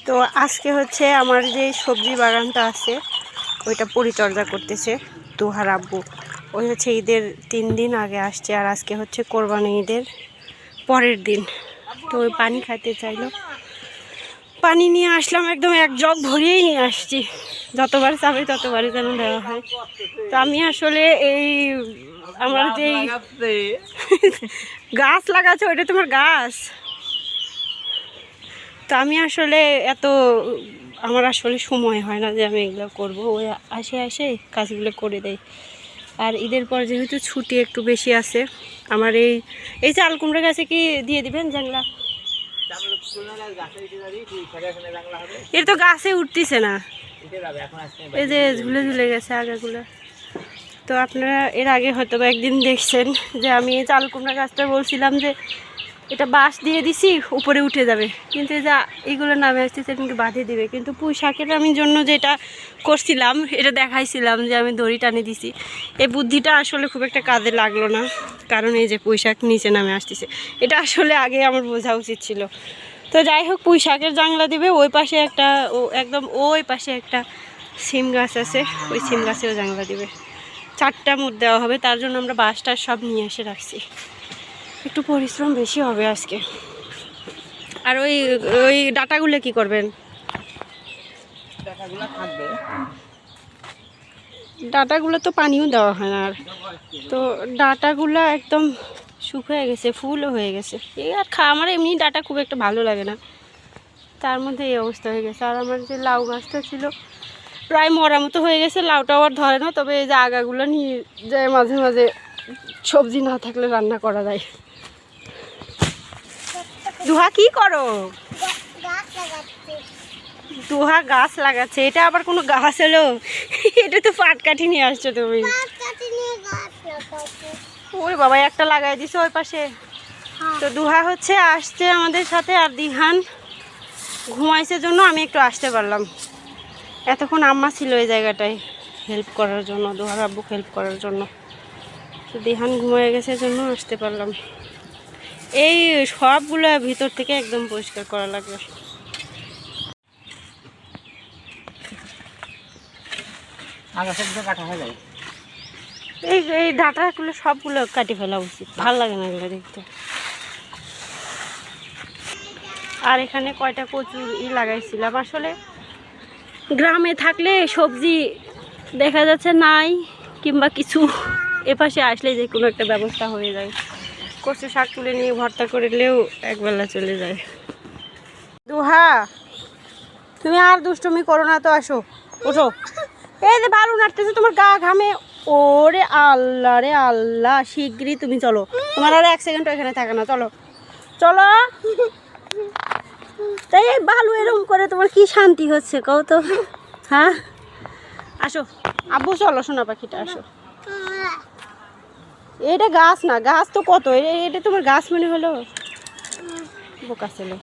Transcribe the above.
তো আজকে হচ্ছে আমার যে সবজি বাগানটা আছে ওইটা পরিচর্যা করতেছে দুহার আব্বু। ওই হচ্ছে ঈদের 3 দিন আগে আসছে, আর আজকে হচ্ছে কোরবানি ঈদের পরের দিন। তো ওই পানি খাইতে চাইলো, পানি নিয়ে আসলাম, একদম এক জগ ভরিয়েই নিয়ে আসছি। যতবার চাবে ততবারই যেন দেওয়া হয়। তো আমি আসলে এই আমার যে গাছ লাগাচ্ছে ওইটা তোমার গাছ, তো আমি আসলে আমার আসলে সময় হয় না যে আমি এগুলো করবো। ওই আসে কাজগুলো করে দেয়। আর ঈদের পর যেহেতু ছুটি একটু বেশি আছে, আমার এই চাল কুমড়া গাছে কি দিয়ে দিবেন জানলা? এর তো গাছে উঠতেছে না, এই যে ঝুলে ঝুলে গেছে আগাগুলো। তো আপনারা এর আগে হয়তো একদিন দেখছেন যে আমি এই চাল কুমড়া গাছটা বলছিলাম যে এটা বাঁশ দিয়ে দিছি উপরে উঠে যাবে, কিন্তু এই যে এইগুলো নামে আসতেছে কিন্তু বাঁধে দিবে। কিন্তু পুঁই শাকের আমি জন্য যেটা করছিলাম এটা দেখাইছিলাম যে আমি দড়ি টানে দিছি, এই বুদ্ধিটা আসলে খুব একটা কাজে লাগলো না, কারণ এই যে পুঁই শাক নিচে নামে আসতেছে। এটা আসলে আগে আমার বোঝা উচিত ছিল। তো যাই হোক, পুঁই শাকের জাংলা দিবে। ওই পাশে একটা একদম ওই পাশে একটা সিম গাছ আছে, ওই সিম গাছেও জাংলা দিবে। 4টা মুড দেওয়া হবে, তার জন্য আমরা বাঁশটা সব নিয়ে এসে রাখছি। একটু পরিশ্রম বেশি হবে আজকে। আর ওই ডাটাগুলো কি করবেন? ডাটাগুলো তো পানিও দেওয়া হয় না, আর তো ডাটাগুলো একদম শুকিয়ে গেছে, ফুলও হয়ে গেছে। এই আর আমার এমনি ডাটা খুব একটা ভালো লাগে না, তার মধ্যে এই অবস্থা হয়ে গেছে। আর আমার যে লাউ গাছটা ছিল প্রায় মরা মতো হয়ে গেছে, লাউটাও আর ধরে না। তবে এই যে আগাগুলো নিয়ে যায়, মাঝে মাঝে সবজি না থাকলে রান্না করা যায়। দুহা কি করো? দুহা গাছ লাগাচ্ছে। এটা আবার কোনো গাছ হলো? এটা তো পাটকাঠি নিয়ে আসছো তুমি। ওই বাবা, একটা লাগাই দিছো ওই পাশে। তো দুহা হচ্ছে আসছে আমাদের সাথে, আর দিহান ঘুমাইছে জন্য আমি একটু আসতে পারলাম। এতক্ষণ আম্মা ছিল এই জায়গাটায় হেল্প করার জন্য, দুহার আব্বুক হেল্প করার জন্য। তো দিহান ঘুমিয়ে গেছে জন্য আসতে পারলাম। এই সবগুলো ভিতর থেকে একদম পরিষ্কার করা লাগবে। এই ডাটাগুলো সবগুলো কাটি ফেলা উচিত, ভাল লাগে না এগুলো দেখতে। আর এখানে কয়টা কচুর লাগাইছিলাম। আসলে গ্রামে থাকলে সবজি দেখা যাচ্ছে নাই, কিংবা কিছু এপাশে আসলে যে কোনো একটা ব্যবস্থা হয়ে যায়। কচু শাক তুলে নিয়ে ভর্তা করলেও একবেলা চলে যায়। দুহা, তুমি আর দুষ্টুমি করো না তো, আসো ওঠো। এই যে বালু নাড়তেছে, তোমার গা ঘামে। ওরে আল্লাহ রে আল্লাহ, শিগগিরই তুমি চলো, তোমার আর 1 সেকেন্ড এখানে থাকে না। চলো চলো। তাই এই বালু এরকম করে তোমার কি শান্তি হচ্ছে কও তো? হ্যাঁ আসো আব্বু, চলো সোনা পাখিটা আসো। এটা গাছ না, গাছ তো কত, এটা তোমার গাছ মনে হলো? বোকা ছেলে।